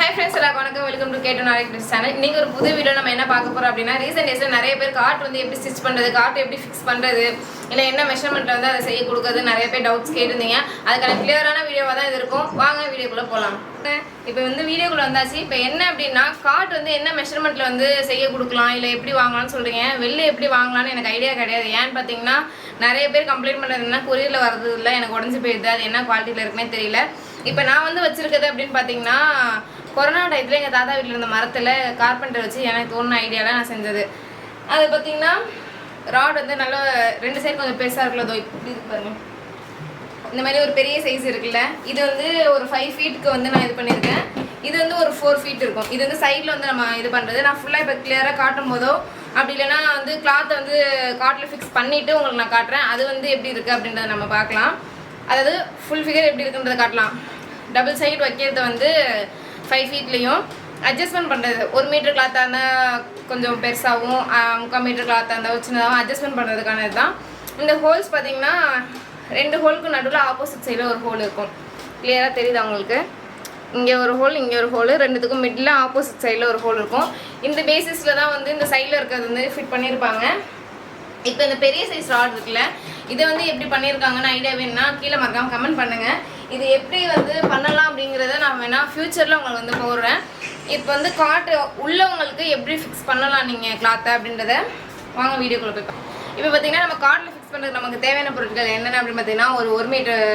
Hi friends, welcome to Aari channel. இன்னைக்கு ஒரு புது வீடியோ நம்ம என்ன பார்க்க போறோம் அப்படினா ரீசன்ட் டேஸ்ல நிறைய பேர் கார்ட் வந்து எப்படி ஸ்டிட்ச் பண்றது, கார்ட் எப்படி ஃபிக்ஸ் பண்றது, இல்ல என்ன மெஷர்மென்ட்ல வந்து அதை செய்ய கொடுக்கிறது நிறைய பேர் டவுட்ஸ் கேட்டிருந்தீங்க. அதுக்கான கிளியரான வீடியோவா தான் இது இருக்கும். வாங்க வீடியோக்குள்ள போலாம். இப்போ வந்து வீடியோக்குள்ள வந்தாச்சு. இப்போ என்ன அப்படினா கார்ட் வந்து என்ன மெஷர்மென்ட்ல வந்து செய்ய கொடுக்கலாம், இல்ல எப்படி வாங்கலாம்னு சொல்றீங்க. வெளில எப்படி வாங்கலாம்னு எனக்கு ஐடியா கிடையாது. ஏன்னு பாத்தீங்கன்னா நிறைய பேர் கம்ப்ளைண்ட் பண்றதுன்னா கொரியர்ல வரது இல்ல, எனக்கு உடைஞ்சு போயிடுது, அது என்ன குவாலிட்டில இருக்குன்னே தெரியல. இப்போ நான் வந்து வச்சிருக்கிறது அப்படின்னு பாத்தீங்கன்னா கொரோனா டைத்தில் எங்கள் தாத்தா வீட்டில் இருந்த மரத்தில் கார்பெண்டர் வச்சு எனக்கு தோணுன ஐடியாவில் நான் செஞ்சது. அது பார்த்திங்கன்னா ராட் வந்து நல்லா 2 சைடு கொஞ்சம் பெருசாக இருக்குல்ல, இப்படி இருக்கு பாருங்க. இந்த மாதிரி ஒரு பெரிய சைஸ் இருக்குல்ல, இது வந்து ஒரு 5 ஃபீட்டுக்கு வந்து நான் இது பண்ணியிருக்கேன். இது வந்து ஒரு 4 ஃபீட் இருக்கும். இது வந்து சைடில் வந்து நம்ம இது பண்ணுறது. நான் ஃபுல்லாக இப்போ கிளியராக காட்டும் போதோ அப்படி இல்லைன்னா வந்து கிளாத்தை வந்து காட்டில் ஃபிக்ஸ் பண்ணிவிட்டு உங்களுக்கு நான் காட்டுறேன். அது வந்து எப்படி இருக்குது அப்படின்றத நம்ம பார்க்கலாம். அதாவது ஃபுல் ஃபிகர் எப்படி இருக்குன்றதை காட்டலாம். டபுள் சைடு வைக்கிறது வந்து 5 ஃபீட்லேயும் அட்ஜஸ்ட்மெண்ட் பண்ணுறது 1 மீட்டர் கிளாத்தாக இருந்தால் கொஞ்சம் பெருசாகவும் 3/4 மீட்டர் கிளாத்தாக இருந்தால் சின்னதாகவும் அட்ஜஸ்ட்மெண்ட் பண்ணுறதுக்கானது தான். இந்த ஹோல்ஸ் பார்த்திங்கன்னா 2 ஹோலுக்கு நடுவில் ஆப்போசிட் சைடில் ஒரு ஹோல் இருக்கும். கிளியராக தெரியுது அவங்களுக்கு. இங்கே ஒரு ஹோல், இங்கே ஒரு ஹோல், 2த்துக்கும் மிடில் ஆப்போசிட் சைடில் ஒரு ஹோல் இருக்கும். இந்த பேசிஸில் தான் வந்து இந்த சைடில் இருக்கிறது வந்து ஃபிட் பண்ணியிருப்பாங்க. இப்போ இந்த பெரிய சைஸ் ராட் இருக்குல்ல, இதை வந்து எப்படி பண்ணியிருக்காங்கன்னு ஐடியா வேணும்னா கீழே மறக்காமல் கமெண்ட் பண்ணுங்கள். இது எப்படி வந்து பண்ணலாம் அப்படிங்கிறத நான் வேணால் ஃப்யூச்சரில் உங்களுக்கு வந்து போடுறேன். இப்போ வந்து காட்டு உள்ளவங்களுக்கு எப்படி ஃபிக்ஸ் பண்ணலாம் நீங்கள் கிளாத்தை அப்படின்றத வாங்க வீடியோக்குள்ளே போய். இப்போ பார்த்தீங்கன்னா நம்ம காட்டில் ஃபிக்ஸ் பண்ணுறதுக்கு நமக்கு தேவையான பொருட்கள் என்னென்ன அப்படின்னு பார்த்தீங்கன்னா ஒரு 1 metre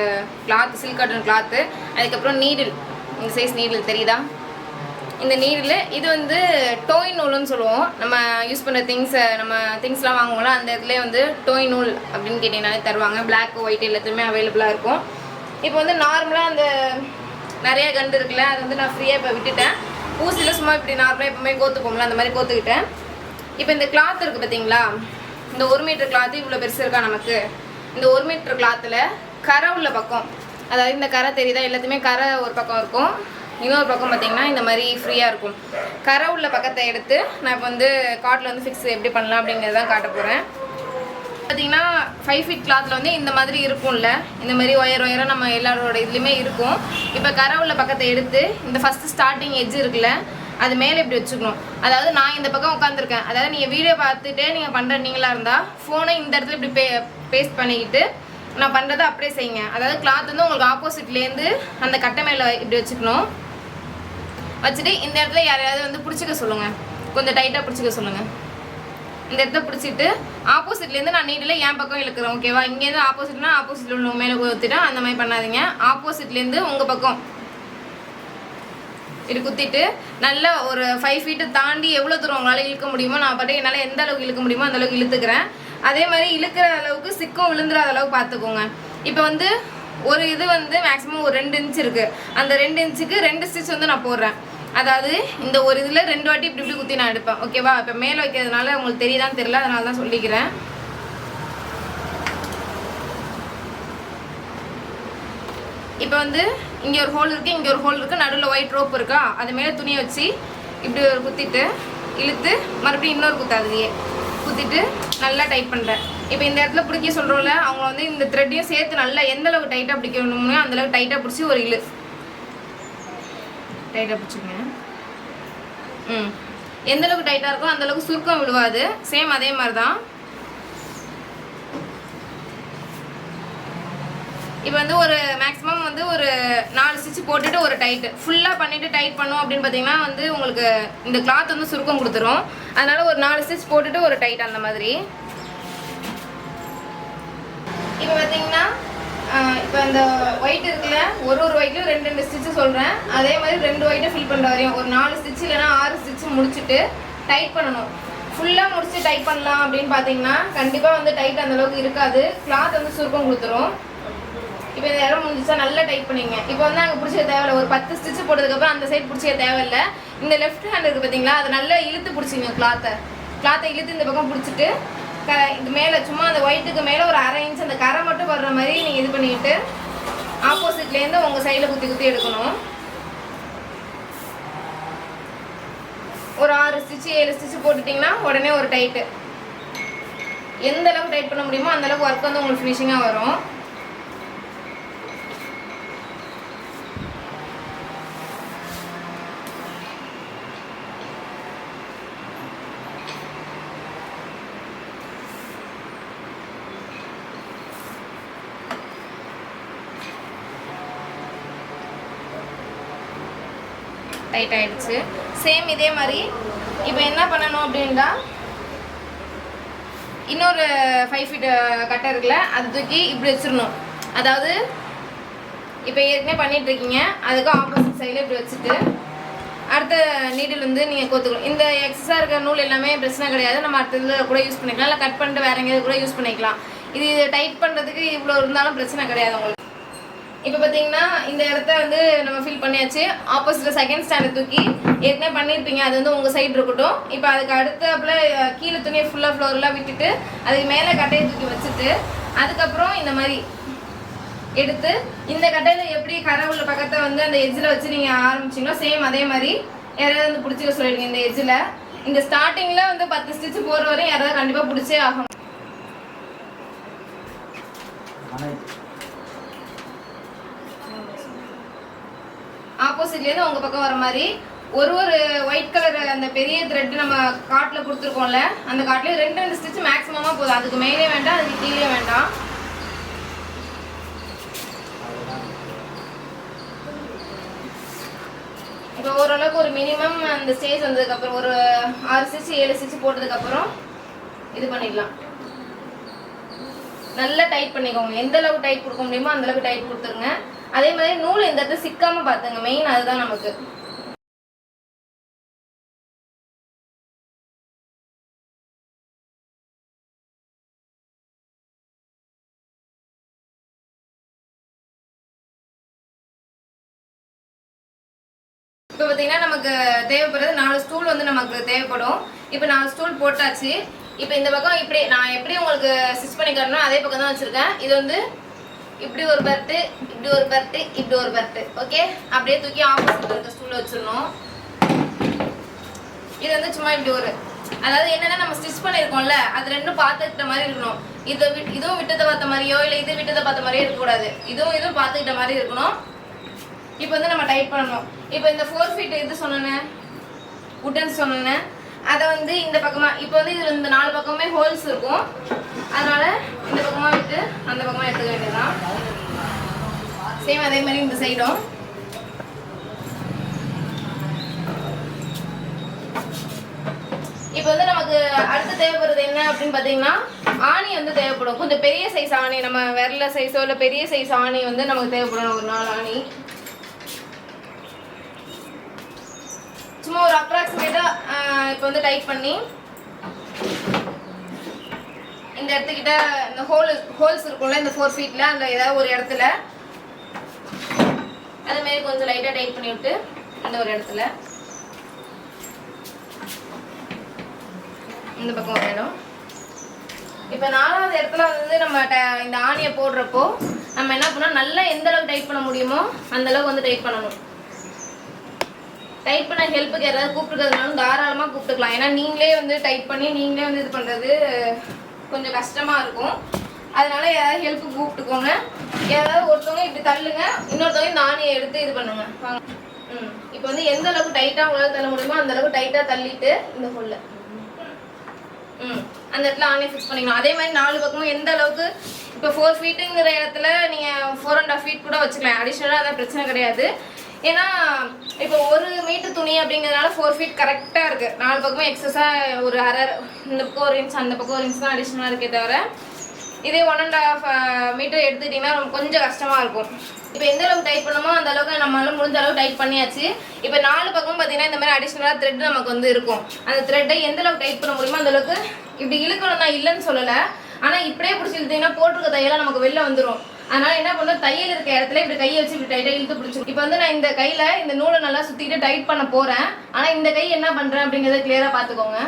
cloth, silk cotton cloth, அதுக்கப்புறம் நீடில், இந்த சைஸ் நீடில் தெரியுதா, இந்த நீடில். இது வந்து டோய் நூல்னு சொல்லுவோம். நம்ம யூஸ் பண்ணுற திங்ஸ்லாம் வாங்குவோம்ல, அந்த இடத்துல வந்து டோய் நூல் அப்படின்னு கேட்டிங்கனாலே தருவாங்க. பிளாக், ஒயிட் எல்லாத்துலேயுமே அவைலபிளாக இருக்கும். இப்போ வந்து நார்மலாக அந்த நிறைய கண்டு இருக்குல்ல, அது வந்து நான் ஃப்ரீயாக இப்போ விட்டுட்டேன். ஊசியில் சும்மா இப்படி நார்மலாக எப்பவுமே கோத்துப்போம்ல, அந்த மாதிரி கோத்துக்கிட்டேன். இப்போ இந்த கிளாத் இருக்குது பார்த்தீங்களா, இந்த 1 மீட்டர் கிளாத்து இவ்வளோ பெருசு இருக்கா நமக்கு. இந்த 1 மீட்டர் கிளாத்தில் கரை உள்ள பக்கம், அதாவது இந்த கரை தெரியுதா, எல்லாத்தையுமே கரை ஒரு பக்கம் இருக்கும், இன்னொரு பக்கம் பார்த்திங்கன்னா இந்த மாதிரி ஃப்ரீயாக இருக்கும். கரை உள்ள பக்கத்தை எடுத்து நான் இப்போ வந்து காட்டில் வந்து ஃபிக்ஸ் எப்படி பண்ணலாம் அப்படிங்கிறதான் காட்ட போகிறேன். பார்த்திங்கன்னா 5 ஃபீட் கிளாத்தில் வந்து இந்த மாதிரி இருக்கும்ல, இந்த மாதிரி ஒயராக நம்ம எல்லாரோட இதுலேயுமே இருக்கும். இப்போ கரை உள்ள பக்கத்தை எடுத்து இந்த ஃபஸ்ட்டு ஸ்டார்டிங் எட்ஜ் இருக்குல்ல, அது மேலே இப்படி வச்சுக்கணும். அதாவது நான் இந்த பக்கம் உட்காந்துருக்கேன், அதாவது நீங்கள் வீடியோ பார்த்துட்டே நீங்கள் பண்ணுற நீங்களாக இருந்தால் ஃபோனை இந்த இடத்துல இப்படி பேஸ்ட் பண்ணிக்கிட்டு நான் பண்ணுறதை அப்படியே செய்யுங்க. அதாவது கிளாத் வந்து உங்களுக்கு ஆப்போசிட்லேருந்து அந்த கட்டை மேலே இப்படி வச்சுக்கணும். வச்சுட்டு இந்த இடத்துல யாரையாவது வந்து பிடிச்சிக்க சொல்லுங்கள், கொஞ்சம் டைட்டாக பிடிச்சிக்க சொல்லுங்கள். இந்த இடத்த பிடிச்சிட்டு ஆப்போசிட்லேருந்து நான் நீட்டில் என் பக்கம் இழுக்கிறேன், ஓகேவா. இங்கேருந்து ஆப்போசிட்னா ஆப்போசிட்டில் உள்ள மேலே குத்திட்டேன், அந்த மாதிரி பண்ணாதீங்க. ஆப்போசிட்லேருந்து உங்கள் பக்கம் இது குத்திட்டு நல்லா ஒரு 5 ஃபீட்டு தாண்டி எவ்வளோ தூரம் உங்களால் இழுக்க முடியுமோ, நான் பாட்டு என்னால் எந்த அளவுக்கு இழுக்க முடியுமோ அந்த அளவுக்கு இழுத்துக்கிறேன். அதே மாதிரி இழுக்கிற அளவுக்கு சிக்கும் விழுந்துடாத அளவுக்கு பார்த்துக்கோங்க. இப்போ வந்து ஒரு இது வந்து மேக்ஸிமம் ஒரு 2 இன்ச் இருக்குது. அந்த 2 இன்ச்சுக்கு 2 ஸ்டிச் வந்து நான் போடுறேன். அதாவது இந்த ஒரு இதில் 2 வாட்டி இப்படி இப்படி குத்தி நான் எடுப்பேன், ஓகேவா. இப்போ மேலே வைக்கிறதுனால உங்களுக்கு தெரியுதான்னு தெரியல, அதனால தான் சொல்லிக்கிறேன். இப்போ வந்து இங்கே ஒரு ஹோல் இருக்குது, இங்கே ஒரு ஹோல் இருக்குது, நடுவில் ஒயிட் ரோப் இருக்கா, அது மேலே துணியை வச்சு இப்படி ஒரு குத்திட்டு இழுத்து மறுபடியும் இன்னொரு குத்தாதுலையே குத்திட்டு நல்லா டைட் பண்ணுறேன். இப்போ இந்த இடத்துல பிடிக்க சொல்கிறோம்ல, அவங்க வந்து இந்த த்ரெட்டையும் சேர்த்து நல்லா எந்த அளவுக்கு டைட்டாக பிடிக்கணுமோ அந்தளவுக்கு டைட்டாக பிடிச்சி ஒரு இழு டைட்டாக பிடிச்சிங்க. எந்த அளவுக்கு டைட்டாக இருக்கோ அந்தளவுக்கு சுருக்கம் விழுவாது. சேம் அதே மாதிரி தான். இப்போ வந்து ஒரு மேக்ஸிமம் வந்து ஒரு 4 ஸ்டிச் போட்டுட்டு ஒரு டைட்டு ஃபுல்லாக பண்ணிவிட்டு டைட் பண்ணோம் அப்படின்னு பார்த்தீங்கன்னா வந்து உங்களுக்கு இந்த கிளாத் வந்து சுருக்கம் கொடுத்துரும். அதனால் ஒரு 4 ஸ்டிச் போட்டுட்டு ஒரு டைட் அந்த மாதிரி. இப்போ பார்த்தீங்கன்னா இப்போ இந்த ஒயிட் இருக்குல்ல, ஒரு ஒயிட்லையும் 2 ஸ்டிச்சு சொல்கிறேன். அதே மாதிரி 2 ஒயிட்டை ஃபில் பண்ணுற வரையும் ஒரு 4 ஸ்டிச் இல்லைனா 6 ஸ்டிச்சு முடிச்சுட்டு டைட் பண்ணணும். ஃபுல்லாக முடிச்சு டைட் பண்ணலாம் அப்படின்னு பார்த்தீங்கன்னா கண்டிப்பாக வந்து டைட் அந்தளவுக்கு இருக்காது, கிளாத் வந்து சுருக்கம் கொடுத்துரும். இப்போ இந்த இடம் முடிஞ்சிச்சா நல்லா டைட் பண்ணிங்க. இப்போ வந்து அங்கே பிடிச்சிக்க தேவையில்லை, ஒரு 10 ஸ்டிச்சு போட்டதுக்கப்புறம் அந்த சைடு பிடிச்சிக்க தேவையில்லை. இந்த லெஃப்ட் ஹேண்ட் இருக்குது பார்த்தீங்களா, அதை நல்லா இழுத்து பிடிச்சிங்க. கிளாத்தை இழுத்து இந்த பக்கம் பிடிச்சிட்டு இது மேலே சும்மா அந்த ஒயிட்டுக்கு மேலே ஒரு 1/2 இன்ச் அந்த கரை மட்டும் வர்ற மாதிரி நீங்கள் இது பண்ணிக்கிட்டு ஆப்போசிட்லேருந்து உங்கள் சைடில் குத்தி எடுக்கணும். ஒரு 6 ஸ்டிச்சு 7 ஸ்டிச்சு போட்டுட்டிங்கன்னா உடனே ஒரு டைட்டு. எந்த அளவுக்கு டைட் பண்ண முடியுமோ அந்தளவுக்கு ஒர்க் வந்து உங்களுக்கு ஃபினிஷிங்காக வரும். டைட் ஆகிடுச்சு. சேம் இதே மாதிரி இப்போ என்ன பண்ணணும் அப்படின்னா இன்னொரு 5 ஃபீட் கட்டை இருக்குல்ல அது தூக்கி இப்படி வச்சிடணும். அதாவது இப்போ ஏற்கனவே பண்ணிகிட்ருக்கீங்க அதுக்கு ஆப்போசிட் சைடில் இப்படி வச்சுட்டு அடுத்த நீடில் வந்து நீங்கள் கோத்துக்கணும். இந்த எக்ஸஸாக இருக்கிற நூல் எல்லாமே பிரச்சனை கிடையாது, நம்ம அடுத்த இதில் கூட யூஸ் பண்ணிக்கலாம், இல்லை கட் பண்ணிட்டு வேறு எங்கேயாவது கூட யூஸ் பண்ணிக்கலாம். இது டைட் பண்ணுறதுக்கு இவ்வளோ இருந்தாலும் பிரச்சனை கிடையாது உங்களுக்கு. இப்போ பார்த்தீங்கன்னா இந்த இடத்த வந்து நம்ம ஃபில் பண்ணியாச்சு. ஆப்போசிட்டில் செகண்ட் ஸ்டாண்டை தூக்கி ஏற்கனவே பண்ணியிருப்பீங்க, அது வந்து உங்கள் சைடு இருக்கட்டும். இப்போ அதுக்கு அடுத்தப்பில் கீழே துணியை ஃபுல்லாக ஃப்ளோரெலாம் விட்டுட்டு அதுக்கு மேலே கட்டையை தூக்கி வச்சுட்டு அதுக்கப்புறம் இந்த மாதிரி எடுத்து இந்த கட்டையில் எப்படி கரை உள்ள பக்கத்தை வந்து அந்த எஜ்ஜில் வச்சு நீங்கள் ஆரம்பிச்சிங்களோ சேம் அதே மாதிரி யாராவது வந்து பிடிச்சிக்க சொல்லிடுங்க. இந்த எஜ்ஜில் இந்த ஸ்டார்டிங்கில் வந்து 10 ஸ்டிச்சு போகிற வரையும் யாராவது கண்டிப்பாக பிடிச்சே ஆகணும். ஆப்போசிட்லேருந்து உங்கள் பக்கம் வர மாதிரி ஒரு ஒயிட் கலர் அந்த பெரிய த்ரெட் நம்ம காட்டில் கொடுத்துருக்கோம்ல அந்த காட்டிலே 2 ஸ்டிச் மேக்ஸிமமாக போதும். அதுக்கு மேலே வேண்டாம், அதுக்கு கீழே வேண்டாம். இப்போ ஓரளவுக்கு ஒரு மினிமம் அந்த ஸ்டேஜ் வந்ததுக்கப்புறம் ஒரு 6 ஸ்டிச் 7 ஸ்டிச் போட்டதுக்கப்புறம் இது பண்ணிடலாம். நல்லா டைட் பண்ணிக்கோங்க. எந்த அளவுக்கு டைட் கொடுக்க முடியுமோ அந்த அளவுக்கு டைட் கொடுத்துருங்க. அதே மாதிரி நூல் இந்த இடத்துல சிக்காமல் பார்த்துங்க, மெயின் அதுதான் நமக்கு. இப்போ பார்த்தீங்கன்னா நமக்கு தேவைப்படுறது 4 ஸ்டூல் வந்து நமக்கு தேவைப்படும். இப்போ 4 ஸ்டூல் போட்டாச்சு. இப்போ இந்த பக்கம் இப்படி நான் எப்படி உங்களுக்கு ஸ்டிச் பண்ணி காட்டணும் அதே பக்கம் தான் வச்சுருக்கேன். இது வந்து இப்படி ஒரு பர்ட்டு, இப்படி ஒரு பர்ட்டு, இப்படி ஒரு பர்ட்டு. ஓகே, அப்படியே தூக்கி ஆப்போசிட் இருக்க ஸ்டூலில் வச்சிடணும். இது வந்து சும்மா இப்படி ஒரு அதாவது என்னன்னா நம்ம ஸ்டிச் பண்ணியிருக்கோம்ல அது ரெண்டும் பார்த்துக்கிட்ட மாதிரி இருக்கணும். இதுவும் விட்டதை பார்த்த மாதிரியோ இல்லை இது விட்டதை பார்த்த மாதிரியோ இருக்கக்கூடாது. இதுவும் பார்த்துக்கிட்ட மாதிரி இருக்கணும். இப்போ வந்து நம்ம டைட் பண்ணணும். இப்போ இந்த 4 ஃபீட் இது சொன்னேன் உட்டன் சொன்னேன் அதை வந்து இந்த பக்கமாக இப்போ வந்து இதில் இந்த 4 பக்கமே ஹோல்ஸ் இருக்கும். அதனால் இந்த பக்கமாக விட்டு அந்த பக்கமாக எடுத்துக்க வேண்டியதுதான். சேம் அதே மாதிரி இந்த சைடும். இப்போ வந்து நமக்கு அடுத்து தேவைப்படுறது என்ன அப்படின்னு பார்த்தீங்கன்னா ஆணி வந்து தேவைப்படும். கொஞ்சம் பெரிய சைஸ் ஆணி, நம்ம விரல சைஸோ இல்லை பெரிய சைஸ் ஆணி வந்து நமக்கு தேவைப்படும். ஒரு 4 ஆணி சும்மா ஒரு அப்ராக்சிமேட்டாக இப்போ வந்து டைட் பண்ணி இந்த இடத்துக்கிட்ட இந்த ஹோல்ஸ் இருக்கும்ல இந்த 4 ஃபீட்டில் அந்த ஏதாவது ஒரு இடத்துல அதுமாரி கொஞ்சம் லைட்டாக டைட் பண்ணி விட்டு இந்த ஒரு இடத்துல இந்த பக்கம் ஒரு இடம். இப்போ 4வது இடத்துல வந்து நம்ம இந்த ஆணியை போடுறப்போ நம்ம என்ன பண்ணோம், நல்லா எந்த அளவுக்கு டைட் பண்ண முடியுமோ அந்த அளவுக்கு வந்து டைட் பண்ணணும். டைட் பண்ண ஹெல்ப்புக்கு யாராவது கூப்பிட்டுக்கிறதுனாலும் தாராளமாக கூப்பிட்டுக்கலாம். ஏன்னா நீங்களே வந்து டைட் பண்ணி நீங்களே வந்து இது பண்ணுறது கொஞ்சம் கஷ்டமாக இருக்கும். அதனால யாராவது ஹெல்ப்புக்கு கூப்பிட்டுக்கோங்க. யாராவது ஒருத்தவங்க இப்படி தள்ளுங்க, இன்னொருத்தவங்க இந்த ஆணியை எடுத்து இது பண்ணுங்க. இப்போ வந்து எந்த அளவுக்கு டைட்டாக உங்களால் தள்ள முடியுமோ அந்த அளவுக்கு டைட்டாக தள்ளிட்டு இந்த ஹோல்ல அந்த இடத்துல ஆணியை ஃபிக்ஸ் பண்ணிக்கணும். அதே மாதிரி 4 பக்கமும் எந்த அளவுக்கு இப்போ 4 ஃபீட்டுங்கிற இடத்துல நீங்கள் 4.5 ஃபீட் கூட வச்சுக்கலாம். அடிஷ்னலாக அதான் பிரச்சனை கிடையாது. ஏன்னா இப்போ 1 மீட்டர் துணி அப்படிங்கிறதுனால 4 ஃபீட் கரெக்டாக இருக்குது. 4 பக்கமும் எக்ஸஸாக ஒரு அரை இந்த பக்கம் 1 இன்ச் அந்த பக்கம் 1 இன்ச் தான் அடிஷ்னலாக இருக்கே தவிர இதே 1.5 மீட்டர் எடுத்துக்கிட்டிங்கன்னா ரொம்ப கொஞ்சம் கஷ்டமாக இருக்கும். இப்போ எந்த அளவுக்கு டைட் பண்ணமோ அந்த அளவுக்கு நம்மளால முடிஞ்ச அளவுக்கு டைட் பண்ணியாச்சு. இப்போ 4 பக்கம் பார்த்தீங்கன்னா இந்த மாதிரி அடிஷ்னலாக த்ரெட் நமக்கு வந்து இருக்கும். அந்த த்ரெட்டை எந்த அளவுக்கு டைட் பண்ண முடியுமோ அந்த அளவுக்கு இப்படி இழுக்கணும் தான் இல்லைன்னு சொல்லலை. ஆனால் இப்படியே பிடிச்சி இழுத்தீங்கன்னா போட்டிருக்க தையெல்லாம் நமக்கு வெளில வந்துடும். அதனால என்ன பண்ணும், தையல் இருக்க இடத்துல இப்படி கையை வச்சு இப்படி டைட்டாக இழுத்து பிடிச்சிடும். இப்போ வந்து நான் இந்த கையில் இந்த நூலை நல்லா சுற்றிட்டு டைட் பண்ண போகிறேன். ஆனால் இந்த கை என்ன பண்ணுறேன் அப்படிங்கிறத கிளியராக பார்த்துக்கோங்க.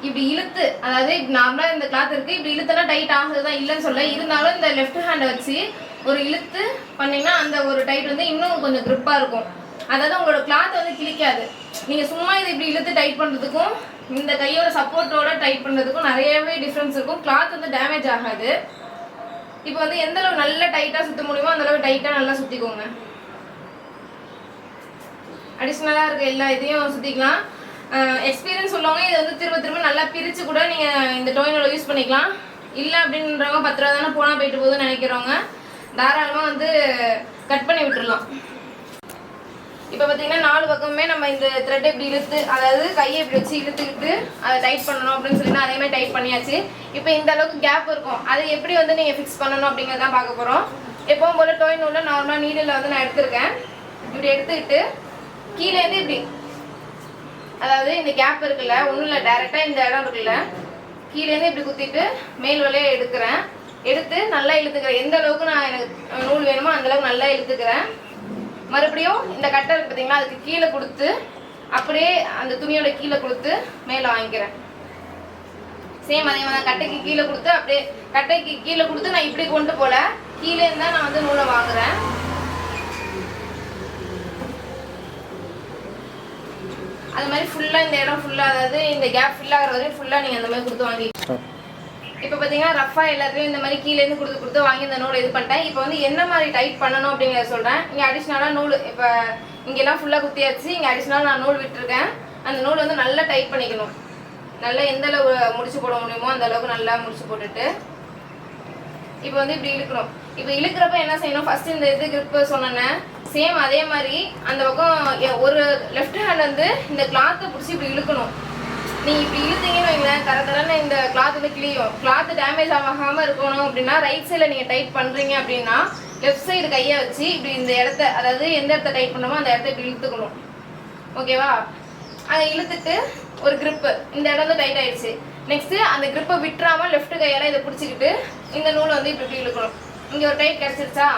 இப்படி இழுத்து அதாவது நார்மலாக இந்த கிளாத் இருக்குது இப்படி இழுத்தனா டைட் ஆகுது தான் இல்லைன்னு சொல்ல, இருந்தாலும் இந்த லெஃப்ட் ஹேண்டை வச்சு ஒரு இழுத்து பண்ணிங்கன்னா அந்த ஒரு டைட் வந்து இன்னும் கொஞ்சம் க்ரிப்பாக இருக்கும். அதாவது உங்களோட கிளாத் வந்து கிழிக்காது. நீங்கள் சும்மா இது இப்படி இழுத்து டைட் பண்ணுறதுக்கும் இந்த கையோட சப்போர்ட்டோட டைட் பண்ணுறதுக்கும் நிறையவே டிஃப்ரென்ஸ் இருக்கும். கிளாத் வந்து டேமேஜ் ஆகாது. இப்போ வந்து எந்த அளவு நல்லா டைட்டாக சுற்ற முடியுமோ அந்த அளவு டைட்டாக நல்லா சுற்றிக்கோங்க. அடிஷ்னலாக இருக்க எல்லா இதையும் சுற்றிக்கலாம். எக்ஸ்பீரியன்ஸ் உள்ளவங்க இதை வந்து திரும்ப திரும்ப நல்லா பிரித்து கூட நீங்கள் இந்த டோயினோட யூஸ் பண்ணிக்கலாம். இல்லை அப்படின்றவங்க 10 ரூபா தானே போனால் போயிட்டு போகுதுன்னு நினைக்கிறவங்க தாராளமாக வந்து கட் பண்ணி விட்டுடலாம். இப்போ பார்த்தீங்கன்னா 4 பக்கமுமே நம்ம இந்த த்ரெட் இப்படி இழுத்து, அதாவது கையை இப்படி வச்சு இழுத்துக்கிட்டு அதை டைட் பண்ணணும் அப்படின்னு சொல்லிட்டு அதே மாதிரி டைட் பண்ணியாச்சு. இப்போ இந்த அளவுக்கு கேப் இருக்கும், அதை எப்படி வந்து நீங்கள் ஃபிக்ஸ் பண்ணணும் அப்படிங்கிறதான் பார்க்க போகிறோம். எப்பவும் போல் டோய் நூலில் நார்மலாக நீடில் வந்து நான் எடுத்திருக்கேன். இப்படி எடுத்துக்கிட்டு கீழேருந்து இப்படி, அதாவது இந்த கேப் இருக்குல்ல, ஒன்றும் இல்லை, டைரெக்டாக இந்த இடம் இருக்குல்ல, கீழேருந்து இப்படி குத்திட்டு மேல் வழியாக எடுக்கிறேன். எடுத்து நல்லா இழுத்துக்கிறேன். எந்த அளவுக்கு நான் எனக்கு நூல் வேணுமோ அந்தளவுக்கு நல்லா இழுத்துக்கிறேன். மறுபடியும் இந்த கட்டை இருக்கு பார்த்தீங்களா, அதுக்கு கீழே கொடுத்து அப்படியே அந்த துணியோட கீழே கொடுத்து மேலே வாங்கிக்கிறேன். சேம் அதே மாதிரி கட்டைக்கு கீழே கொடுத்து அப்படியே கட்டைக்கு கீழே கொடுத்து நான் இப்படி கொண்டு போல கீழே இருந்தால் நான் வந்து நூலை வாங்குறேன். அது மாதிரி ஃபுல்லாக இந்த இடம் ஃபுல்லாக, அதாவது இந்த கேப் ஃபில் ஆகிற வரையும் ஃபுல்லாக நீங்கள் அந்த மாதிரி கொடுத்து வாங்கி. இப்போ பார்த்தீங்கன்னா ரஃபாக எல்லாத்தையும் இந்த மாதிரி கீழேருந்து கொடுத்து வாங்கி இந்த நூலை இது பண்ணிட்டேன். இப்போ வந்து என்ன மாதிரி டைட் பண்ணணும் அப்படிங்கிறத சொல்கிறேன். இங்கே அடிஷ்னலாக நூல், இப்போ இங்கெல்லாம் ஃபுல்லாக குத்தியாச்சு, இங்கே அடிஷ்னலாக நான் நூல் விட்டுருக்கேன். அந்த நூல் வந்து நல்லா டைட் பண்ணிக்கணும். நல்லா எந்த அளவு முடிச்சு போட முடியுமோ அந்த அளவுக்கு நல்லா முடிச்சு போட்டுட்டு இப்போ வந்து இப்படி இழுக்கணும். இப்போ இழுக்கிறப்ப என்ன செய்யணும், ஃபர்ஸ்ட் இந்த இது கிரிப்பு சொன்னேன், சேம் அதே மாதிரி அந்த பக்கம் ஒரு லெஃப்ட் ஹேண்ட் வந்து இந்த கிளாத்தை பிடிச்சி இப்படி இழுக்கணும். நீங்கள் இப்படி இழுத்தீங்கன்னு வைங்களேன், தரன்னு இந்த கிளாத் வந்து கிளியும். கிளாத் டேமேஜ் ஆகாமல் இருக்கணும் அப்படின்னா ரைட் சைடில் நீங்கள் டைட் பண்ணுறீங்க அப்படின்னா லெஃப்ட் சைடு கையை வச்சு இப்படி இந்த இடத்த, அதாவது எந்த இடத்த டைட் பண்ணணுமோ அந்த இடத்த இப்படி இழுத்துக்கணும். ஓகேவா? அதை இழுத்துட்டு ஒரு கிரிப்பு, இந்த இடம் வந்து டைட் ஆயிடுச்சு. நெக்ஸ்ட்டு அந்த கிரிப்பை விட்டுறாமல் லெஃப்ட் கையால் இதை பிடிச்சிக்கிட்டு இந்த நூலை வந்து இப்படி இப்படி இழுக்கணும். இங்கே ஒரு டைட் கிடச்சிருச்சா,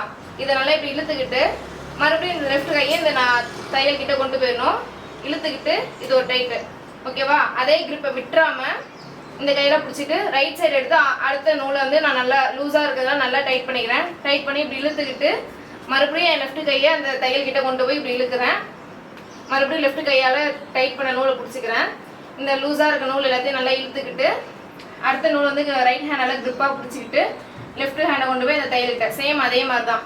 இதை நல்லா இப்படி இழுத்துக்கிட்டு மறுபடியும் இந்த லெஃப்ட் கையை இந்த நான் தையல் கிட்ட கொண்டு போயிடணும். இழுத்துக்கிட்டு இது ஒரு டைட்டு. ஓகேவா? அதே கிரிப்பை விட்டுறாமல் இந்த கையில் பிடிச்சிட்டு ரைட் சைடு எடுத்து அடுத்த நூலை வந்து நான் நல்லா லூஸாக இருக்கிறதெல்லாம் நல்லா டைட் பண்ணிக்கிறேன். டைட் பண்ணி இப்படி இழுத்துக்கிட்டு மறுபடியும் என் லெஃப்ட் கையை அந்த தையல் கிட்ட கொண்டு போய் இப்படி இழுக்கிறேன். மறுபடியும் லெஃப்ட் கையால் டைட் பண்ண நூலை பிடிச்சிக்கிறேன். இந்த லூஸாக இருக்க நூல் எல்லாத்தையும் நல்லா இழுத்துக்கிட்டு அடுத்த நூல் வந்து ரைட் ஹேண்டால் கிரிப்பாக பிடிச்சிக்கிட்டு லெஃப்ட் ஹேண்டை கொண்டு போய் அந்த தையல்கிட்ட சேம் அதே மாதிரி தான்.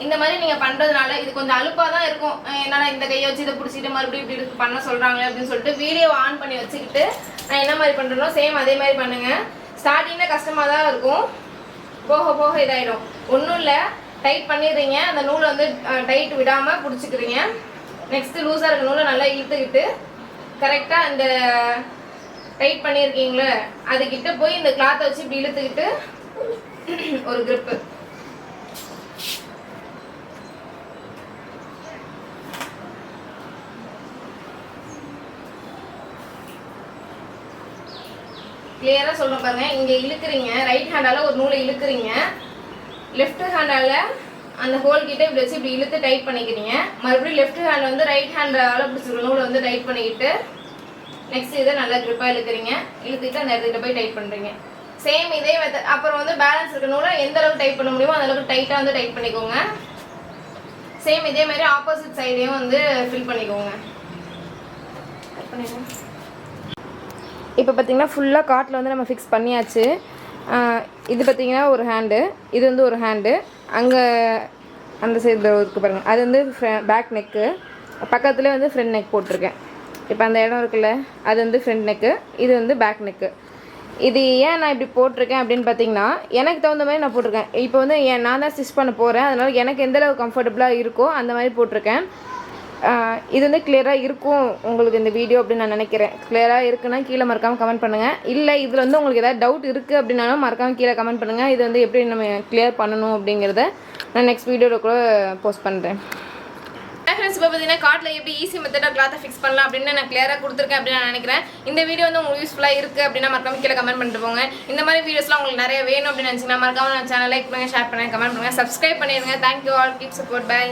இந்த மாதிரி நீங்கள் பண்ணுறதுனால இது கொஞ்சம் அலுப்பாக தான் இருக்கும். என்னடா இந்த கையை வச்சு இதை பிடிச்சிட்டு மறுபடியும் இப்படி பண்ண சொல்கிறாங்களே அப்படின்னு சொல்லிட்டு வீடியோ ஆன் பண்ணி வச்சுக்கிட்டு நான் என்ன மாதிரி பண்ணுறேனோ சேம் அதே மாதிரி பண்ணுங்கள். ஸ்டார்டிங்கில் கஷ்டமாக தான் இருக்கும், போக போக இதாகிடும். ஒன்றும் இல்லை, டைட் பண்ணிடுறீங்க, அந்த நூலை வந்து டைட் விடாமல் பிடிச்சிக்கிறீங்க. நெக்ஸ்ட்டு லூஸாக இருக்க நூலை நல்லா இழுத்துக்கிட்டு கரெக்டாக இந்த டைட் பண்ணியிருக்கீங்களே அதுக்கிட்ட போய் இந்த கிளாத்தை வச்சு இப்படி இழுத்துக்கிட்டு ஒரு கிரிப்பு. கிளியராக சொல்கிறேன் பாருங்கள். இங்கே இழுக்கிறீங்க, ரைட் ஹேண்டால் ஒரு நூலை இழுக்கிறீங்க, லெஃப்ட் ஹேண்டால் அந்த ஹோல் கிட்டே இப்படி வச்சு இப்படி இழுத்து டைட் பண்ணிக்கிறீங்க. மறுபடியும் லெஃப்ட் ஹேண்ட் வந்து ரைட் ஹேண்டால் பிடிச்சிருக்க நூலை வந்து டைட் பண்ணிக்கிட்டு நெக்ஸ்ட் இதை நல்லா க்ரிப்பாக இழுக்கிறீங்க. இழுத்துக்கிட்டு அந்த இடத்துக்கிட்ட போய் டைட் பண்ணுறீங்க. சேம் இதே மெத்தட். அப்புறம் வந்து பேலன்ஸ் இருக்க நூலை எந்த அளவுக்கு டைட் பண்ண முடியுமோ அந்த அளவுக்கு டைட்டாக வந்து டைட் பண்ணிக்கோங்க. சேம் இதே மாதிரி ஆப்போசிட் சைடையும் வந்து ஃபில் பண்ணிக்கோங்க. இப்போ பார்த்தீங்கன்னா ஃபுல்லாக காட்டில் வந்து நம்ம ஃபிக்ஸ் பண்ணியாச்சு. இது பார்த்தீங்கன்னா ஒரு ஹேண்டு, இது வந்து ஒரு ஹேண்டு, அங்கே அந்த சைடு இருக்குது பாருங்கள், அது வந்து பேக் நெக்கு, பக்கத்துலேயே வந்து ஃப்ரண்ட் நெக் போட்டிருக்கேன். இப்போ அந்த இடம் இருக்குல்ல அது வந்து ஃப்ரண்ட் நெக்கு, இது வந்து பேக் நெக்கு. இது ஏன் நான் இப்படி போட்டிருக்கேன் அப்படின்னு பார்த்தீங்கன்னா எனக்கு தகுந்த மாதிரி நான் போட்டிருக்கேன். இப்போ வந்து நான் தான் ஸ்டிச் பண்ண போகிறேன், அதனால் எனக்கு எந்தளவு கம்ஃபர்டபுளாக இருக்கோ அந்த மாதிரி போட்டிருக்கேன். இது வந்து கிளியராக இருக்கும் உங்களுக்கு இந்த வீடியோ அப்படின்னு நான் நினைக்கிறேன். கிளியராக இருக்குன்னா கீழே மறக்காமல் கமெண்ட் பண்ணுங்கள். இல்லை இதில் வந்து உங்களுக்கு ஏதாவது டவுட் இருக்குது அப்படின்னாலும் மறக்காமல் கீழே கமெண்ட் பண்ணுங்கள். இது வந்து எப்படி நம்ம கிளியர் பண்ணணும் அப்படிங்கிறத நான் நெக்ஸ்ட் வீடியோவில் கூட போஸ்ட் பண்ணுறேன். ஃப்ரெண்ட்ஸ், இப்போ பார்த்தீங்கன்னா காட்டில் எப்படி ஈஸி மெத்தடாக கிளாத்தை ஃபிக்ஸ் பண்ணலாம் அப்படின்னு நான் கிளியராக கொடுத்துருக்கேன் அப்படின்னு நான் நினைக்கிறேன். இந்த வீடியோ வந்து உங்களுக்கு யூஸ்ஃபுல்லாக இருக்குது அப்படின்னா மறக்காமல் கீழே கமெண்ட் பண்ணிட்டு போங்க. இந்த மாதிரி வீடியோஸ்லாம் உங்களுக்கு நிறைய வேணும் அப்படின்னு நினச்சிங்கன்னா மறக்காமல் நம்ம சேனல் லைக் பண்ணுங்கள், ஷேர் பண்ணுங்கள், கமெண்ட் பண்ணுங்கள், சப்ஸ்கிரைப் பண்ணிடுங்க. Thank you all, keep support, by.